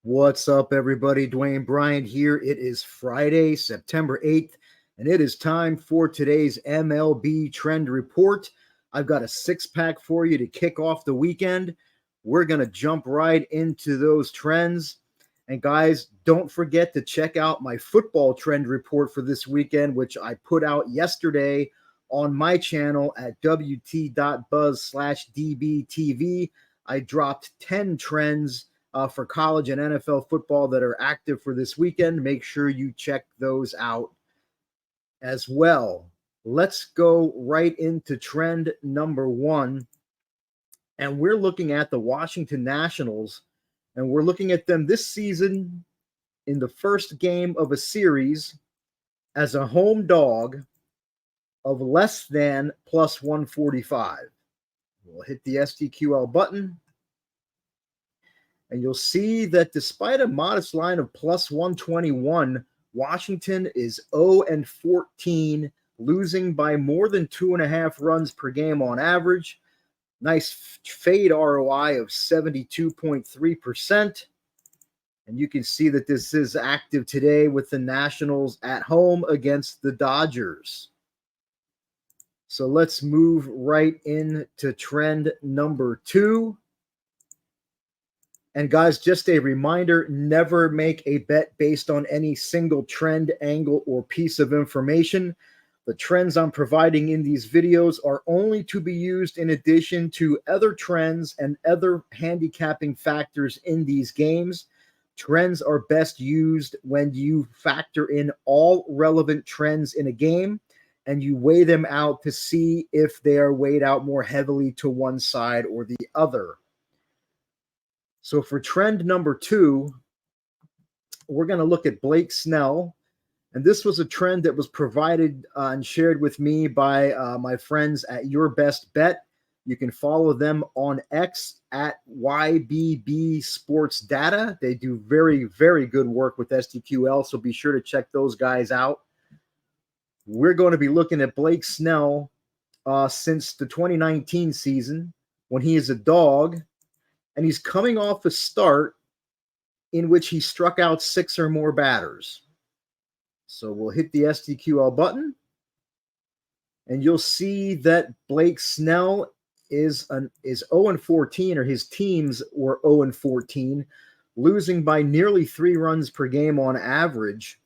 What's up, everybody? Dwayne Bryant here. It is Friday, September 8th, and it is time for today's MLB Trend Report. I've got a six-pack for you to kick off the weekend. We're going to jump right into those trends. And guys, don't forget to check out my football trend report for this weekend, which I put out yesterday on my channel at wt.buzz/dbtv. I dropped 10 trends for college and NFL football that are active for this weekend. Make sure you check those out as well. Let's go right into trend number one. And we're looking at the Washington Nationals, and we're looking at them this season in the first game of a series as a home dog of less than plus 145. We'll hit the STQL button. And you'll see that despite a modest line of plus 121, Washington is 0-14, losing by more than 2.5 runs per game on average. Nice fade ROI of 72.3%. And you can see that this is active today with the Nationals at home against the Dodgers. So let's move right into trend number two. And guys, just a reminder, never make a bet based on any single trend, angle, or piece of information. The trends I'm providing in these videos are only to be used in addition to other trends and other handicapping factors in these games. Trends are best used when you factor in all relevant trends in a game and you weigh them out to see if they are weighed out more heavily to one side or the other. So for trend number two, we're going to look at Blake Snell. And this was a trend that was provided and shared with me by my friends at Your Best Bet. You can follow them on X at YBB Sports Data. They do very, very good work with STQL, so be sure to check those guys out. We're going to be looking at Blake Snell since the 2019 season when he is a dog. And he's coming off a start in which he struck out 6 or more batters. So we'll hit the STQL button. And you'll see that Blake Snell is 0-14, or his teams were 0-14, losing by nearly 3 runs per game on average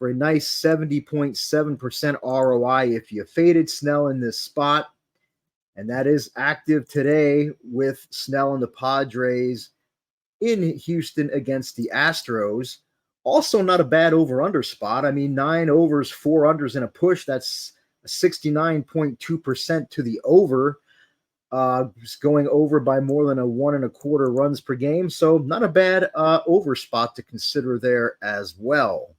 for a nice 70.7% ROI if you faded Snell in this spot. And that is active today with Snell and the Padres in Houston against the Astros. Also not a bad over-under spot. I mean, 9 overs, 4 unders, and a push. That's 69.2% to the over. Just going over by more than 1.25 runs per game. So not a bad over spot to consider there as well.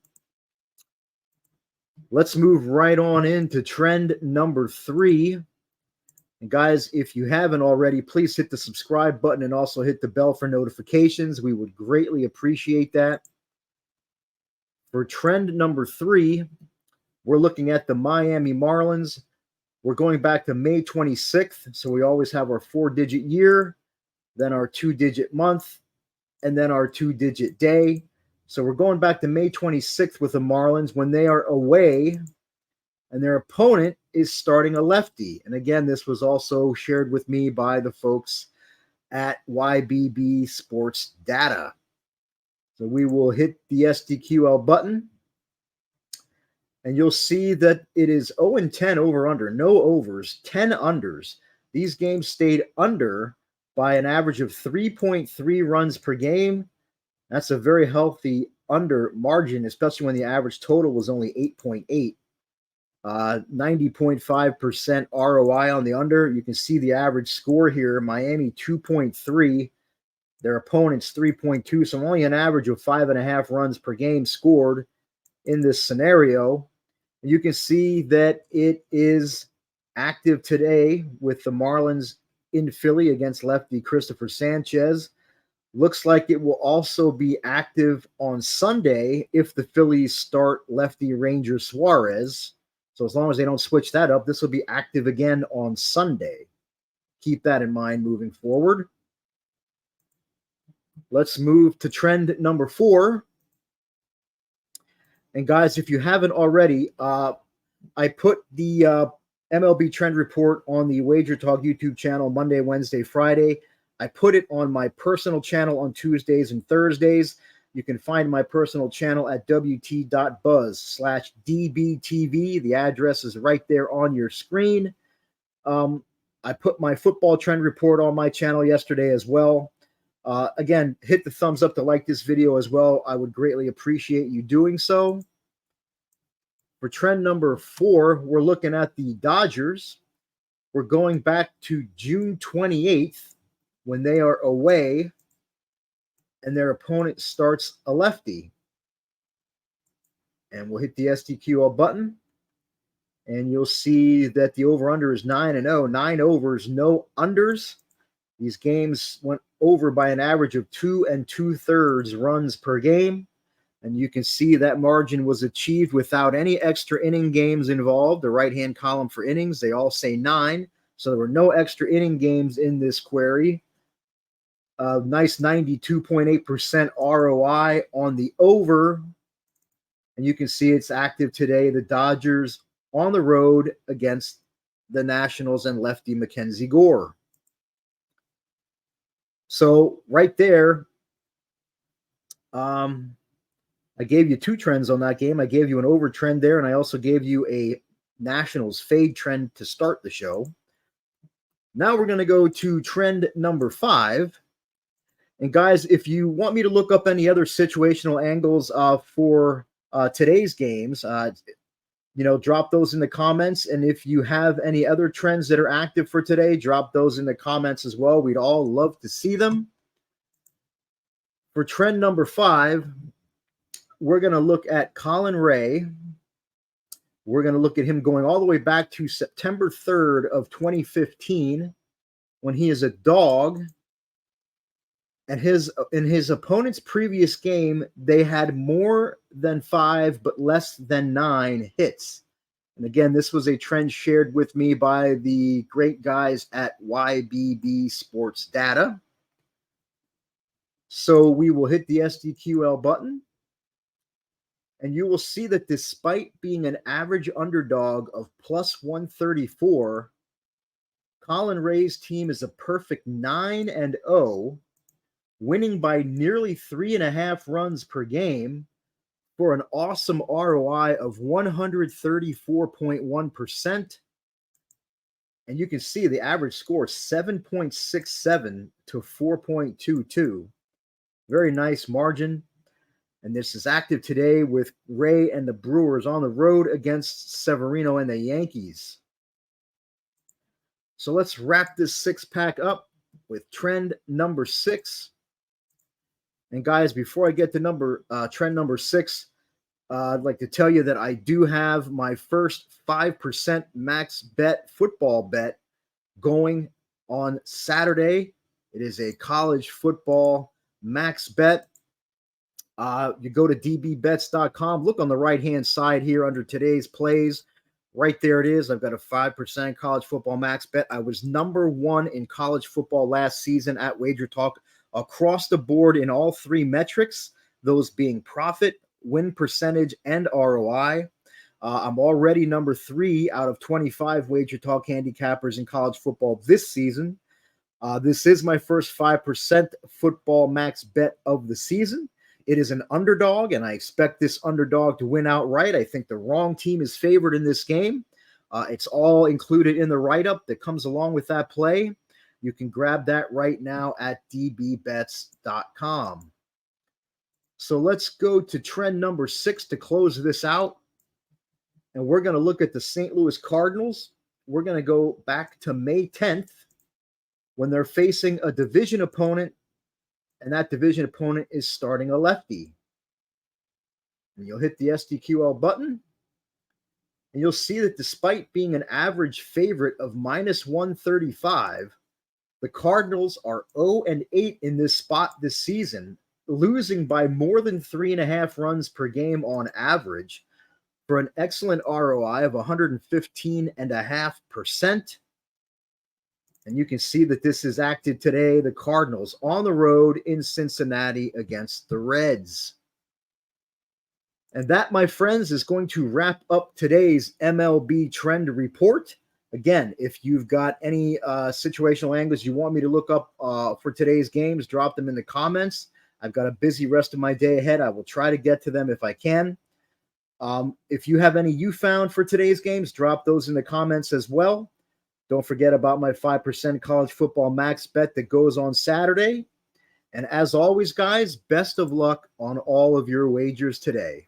Let's move right on into trend number 3. And guys, if you haven't already, please hit the subscribe button and also hit the bell for notifications. We would greatly appreciate that. For trend number 3, we're looking at the Miami Marlins. We're going back to May 26th. So we always have our 4-digit year, then our 2-digit month, and then our 2-digit day. So we're going back to May 26th with the Marlins when they are away and their opponent is starting a lefty. And again, this was also shared with me by the folks at YBB Sports Data. So we will hit the STQL button. And you'll see that it is 0-10 over-under. No overs, 10 unders. These games stayed under by an average of 3.3 runs per game. That's a very healthy under margin, especially when the average total was only 8.8. 90.5% ROI on the under. You can see the average score here. Miami 2.3. Their opponents 3.2. So only an average of 5.5 runs per game scored in this scenario. And you can see that it is active today with the Marlins in Philly against lefty Christopher Sanchez. Looks like it will also be active on Sunday if the Phillies start lefty Ranger Suarez. So as long as they don't switch that up, this will be active again on Sunday. Keep that in mind moving forward. Let's move to trend number 4. And guys, if you haven't already, I put the MLB trend report on the WagerTalk YouTube channel Monday, Wednesday, Friday. I put it on my personal channel on Tuesdays and Thursdays. You can find my personal channel at wt.buzz/dbtv. The address is right there on your screen. I put my football trend report on my channel yesterday as well. Again, hit the thumbs up to like this video as well. I would greatly appreciate you doing so. For trend number 4, we're looking at the Dodgers. We're going back to June 28th when they are away and their opponent starts a lefty. And we'll hit the SDQL button. And you'll see that the over-under is 9-0. 9 overs, no unders. These games went over by an average of 2 2/3 runs per game. And you can see that margin was achieved without any extra inning games involved. The right-hand column for innings, they all say 9. So there were no extra inning games in this query. Nice 92.8% ROI on the over. And you can see it's active today. The Dodgers on the road against the Nationals and lefty Mackenzie Gore. So right there, I gave you 2 trends on that game. I gave you an over trend there, and I also gave you a Nationals fade trend to start the show. Now we're going to go to trend number 5. And guys, if you want me to look up any other situational angles for today's games, drop those in the comments. And if you have any other trends that are active for today, drop those in the comments as well. We'd all love to see them. For trend number 5, we're going to look at Colin Ray. We're going to look at him going all the way back to September 3rd of 2015 when he is a dog. And in his opponent's previous game, they had more than 5 but less than 9 hits. And again, this was a trend shared with me by the great guys at YBB Sports Data. So we will hit the SDQL button. And you will see that despite being an average underdog of plus 134, Colin Ray's team is a perfect 9-0, winning by nearly 3.5 runs per game for an awesome ROI of 134.1%. And you can see the average score 7.67 to 4.22. Very nice margin. And this is active today with Ray and the Brewers on the road against Severino and the Yankees. So let's wrap this 6-pack up with trend number 6. And guys, before I get to trend number 6, I'd like to tell you that I do have my first 5% max bet football bet going on Saturday. It is a college football max bet. You go to dbbets.com, look on the right-hand side here under today's plays. Right there it is. I've got a 5% college football max bet. I was number 1 in college football last season at WagerTalk across the board in all 3 metrics, those being profit, win percentage, and ROI. I'm already number 3 out of 25 WagerTalk handicappers in college football this season. This is my first 5% football max bet of the season. It is an underdog, and I expect this underdog to win outright. I think the wrong team is favored in this game. It's all included in the write-up that comes along with that play. You can grab that right now at dbbets.com. So let's go to trend number 6 to close this out. And we're going to look at the St. Louis Cardinals. We're going to go back to May 10th when they're facing a division opponent, and that division opponent is starting a lefty. And you'll hit the SDQL button, and you'll see that despite being an average favorite of minus 135, the Cardinals are 0-8 in this spot this season, losing by more than 3.5 runs per game on average for an excellent ROI of 115.5%. And you can see that this is active today. The Cardinals on the road in Cincinnati against the Reds. And that, my friends, is going to wrap up today's MLB trend report. Again, if you've got any situational angles you want me to look up for today's games, drop them in the comments. I've got a busy rest of my day ahead. I will try to get to them if I can. If you have any you found for today's games, drop those in the comments as well. Don't forget about my 5% college football max bet that goes on Saturday. And as always, guys, best of luck on all of your wagers today.